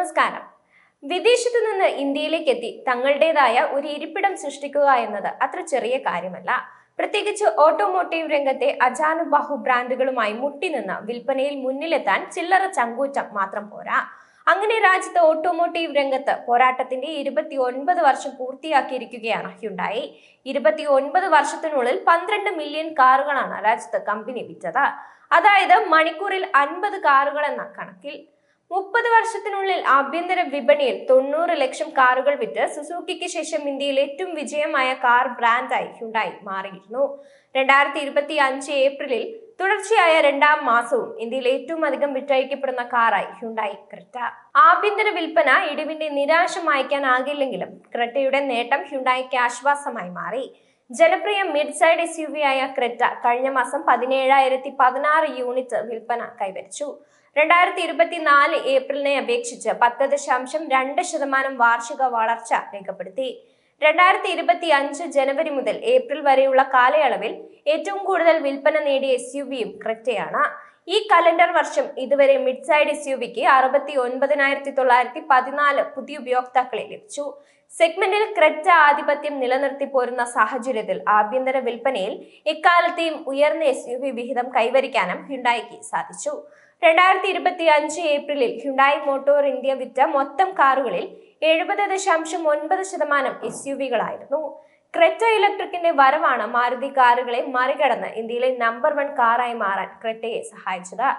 നമസ്കാരം. വിദേശത്തു നിന്ന് ഇന്ത്യയിലേക്ക് എത്തി തങ്ങളുടേതായ ഒരു ഇരിപ്പിടം സൃഷ്ടിക്കുക എന്നത് അത്ര ചെറിയ കാര്യമല്ല. പ്രത്യേകിച്ച് ഓട്ടോമോട്ടീവ് രംഗത്തെ അജാനുബാഹു ബ്രാൻഡുകളുമായി മുട്ടിനിന്ന് വിൽപ്പനയിൽ മുന്നിലെത്താൻ ചില്ലറ ചങ്കൂറ്റം മാത്രം പോരാ. അങ്ങനെ രാജ്യത്ത് ഓട്ടോമോട്ടീവ് രംഗത്ത് പോരാട്ടത്തിന്റെ 29 വർഷം പൂർത്തിയാക്കിയിരിക്കുകയാണ് ഹ്യുണ്ടായി. 29 വർഷത്തിനുള്ളിൽ 12 മില്യൺ കാറുകളാണ് രാജ്യത്ത് കമ്പനി വിറ്റത്. അതായത് മണിക്കൂറിൽ 50 കാറുകൾ എന്ന കണക്കിൽ. 30 വർഷത്തിനുള്ളിൽ ആഭ്യന്തര വിപണിയിൽ 90 ലക്ഷം കാറുകൾ വിറ്റ് സുസുക്കിക്ക് ശേഷം ഇന്ത്യയിൽ ഏറ്റവും വിജയമായ കാർ ബ്രാൻഡായി ഹ്യുണ്ടായി മാറിയിരുന്നു. 2025 ഏപ്രിലിൽ തുടർച്ചയായ 2ാം മാസവും ഇന്ത്യയിൽ ഏറ്റവും അധികം വിറ്റഴിക്കപ്പെടുന്ന കാറായി ഹ്യുണ്ടായി ക്രെറ്റ. ആഭ്യന്തര വിൽപ്പന ഇടിവിന്റെ നിരാശ മായ്ക്കാനാകില്ലെങ്കിലും ക്രെറ്റയുടെ നേട്ടം ഹ്യുണ്ടായിക്ക് ആശ്വാസമായി മാറി. ജനപ്രിയ മിഡ് സൈഡ് SUV ആയ ക്രെറ്റ കഴിഞ്ഞ മാസം 17,016 യൂണിറ്റ് വിൽപ്പന കൈവരിച്ചു. 2024 ഏപ്രിലിനെ അപേക്ഷിച്ച് 10.2% വാർഷിക വളർച്ച രേഖപ്പെടുത്തി. 2025 ജനുവരി മുതൽ ഏപ്രിൽ വരെയുള്ള കാലയളവിൽ ഏറ്റവും കൂടുതൽ വിൽപ്പന നേടിയ SUVയും ക്രെറ്റയാണ്. ഈ കലണ്ടർ വർഷം ഇതുവരെ മിഡ് സൈഡ് SUVക്ക് 69,914 പുതിയ ഉപയോക്താക്കളെ ലഭിച്ചു. സെഗ്മെന്റിൽ ക്രെറ്റ ആധിപത്യം നിലനിർത്തി പോരുന്ന സാഹചര്യത്തിൽ ആഭ്യന്തര വിൽപ്പനയിൽ എക്കാലത്തെയും ഉയർന്ന SUV വിഹിതം കൈവരിക്കാനും ഹ്യുണ്ടായിക്ക് സാധിച്ചു. 2025 ഏപ്രിലിൽ ഹ്യുണ്ടായി മോട്ടോർ ഇന്ത്യ വിറ്റ മൊത്തം കാറുകളിൽ 70.9% SUVകളായിരുന്നു. ക്രെറ്റ ഇലക്ട്രിക്കിന്റെ വരവാണ് മാരുതി കാറുകളെ മറികടന്ന് ഇന്ത്യയിലെ നമ്പർ 1 കാറായി മാറാൻ ക്രെറ്റയെ സഹായിച്ചത്.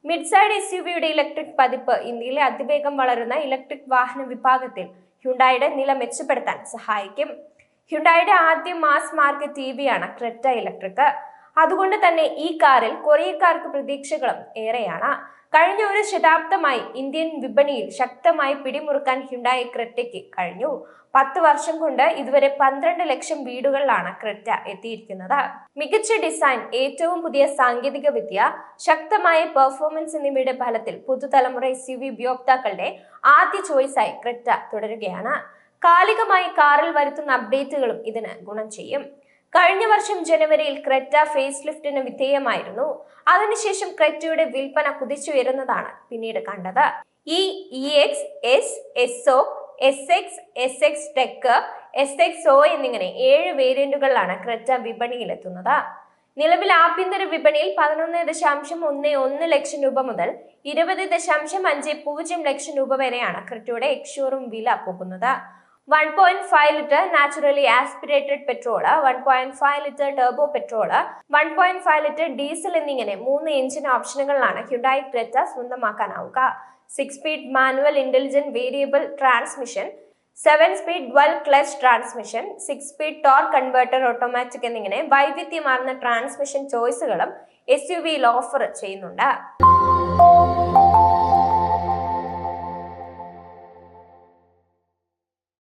മിഡ് സൈഡ് SUVയുടെ ഇലക്ട്രിക് പതിപ്പ് ഇന്ത്യയിലെ അതിവേഗം വളരുന്ന ഇലക്ട്രിക് വാഹന വിഭാഗത്തിൽ ഹ്യുണ്ടായിയുടെ നില മെച്ചപ്പെടുത്താൻ സഹായിക്കും. ഹ്യുണ്ടായിയുടെ ആദ്യ മാസ് മാർക്കറ്റ് EVയാണ് ക്രെറ്റ ഇലക്ട്രിക്. അതുകൊണ്ട് തന്നെ ഈ കാറിൽ കൊറിയക്കാർക്ക് പ്രതീക്ഷകളും ഏറെയാണ്. കഴിഞ്ഞ ഒരു ശതാബ്ദമായി ഇന്ത്യൻ വിപണിയിൽ ശക്തമായി പിടിമുറുക്കാൻ ഹ്യുണ്ടായി ക്രെറ്റയ്ക്ക് കഴിഞ്ഞു. 10 വർഷം കൊണ്ട് ഇതുവരെ 12 ലക്ഷം വീടുകളിലാണ് ക്രെറ്റ എത്തിയിരിക്കുന്നത്. മികച്ച ഡിസൈൻ, ഏറ്റവും പുതിയ സാങ്കേതിക വിദ്യ, ശക്തമായ പെർഫോമൻസ് എന്നിവയുടെ ഫലത്തിൽ പുതുതലമുറ SUV ഉപയോക്താക്കളുടെ ആദ്യ ചോയ്സായി ക്രെറ്റ തുടരുകയാണ്. കാലികമായി കാറിൽ വരുത്തുന്ന അപ്ഡേറ്റുകളും ഇതിന് ഗുണം ചെയ്യും. കഴിഞ്ഞ വർഷം ജനുവരിയിൽ ക്രെറ്റ ഫേസ് ലിഫ്റ്റിന് വിധേയമായിരുന്നു. അതിനുശേഷം ക്രെറ്റയുടെ വിൽപ്പന കുതിച്ചുയരുന്നതാണ് പിന്നീട് കണ്ടത്. ഈ EX, S, SO, SX, SX Tech, SXO എന്നിങ്ങനെ 7 വേരിയന്റുകളിലാണ് ക്രെറ്റ വിപണിയിലെത്തുന്നത്. നിലവിൽ ആഭ്യന്തര വിപണിയിൽ 11.11 ലക്ഷം രൂപ മുതൽ 20.50 ലക്ഷം രൂപ വരെയാണ് ക്രെറ്റയുടെ എക്സ്ഷോറൂം വില പോകുന്നത്. 1.5 litre naturally aspirated petrol, 1.5 litre turbo petrol, 1.5 litre diesel എന്നിങ്ങനെ 3 എഞ്ചിൻ ഓപ്ഷനുകളിലാണ് ഹ്യുണ്ടായി ക്രെറ്റ സ്വന്തമാക്കാനാവുക. 6 speed manual intelligent variable transmission, 7 speed dual clutch transmission, 6 speed torque converter automatic എന്നിങ്ങനെ വൈവിധ്യമാർന്ന ട്രാൻസ്മിഷൻ ചോയ്സുകളും SUVയിൽ ഓഫർ ചെയ്യുന്നുണ്ട്.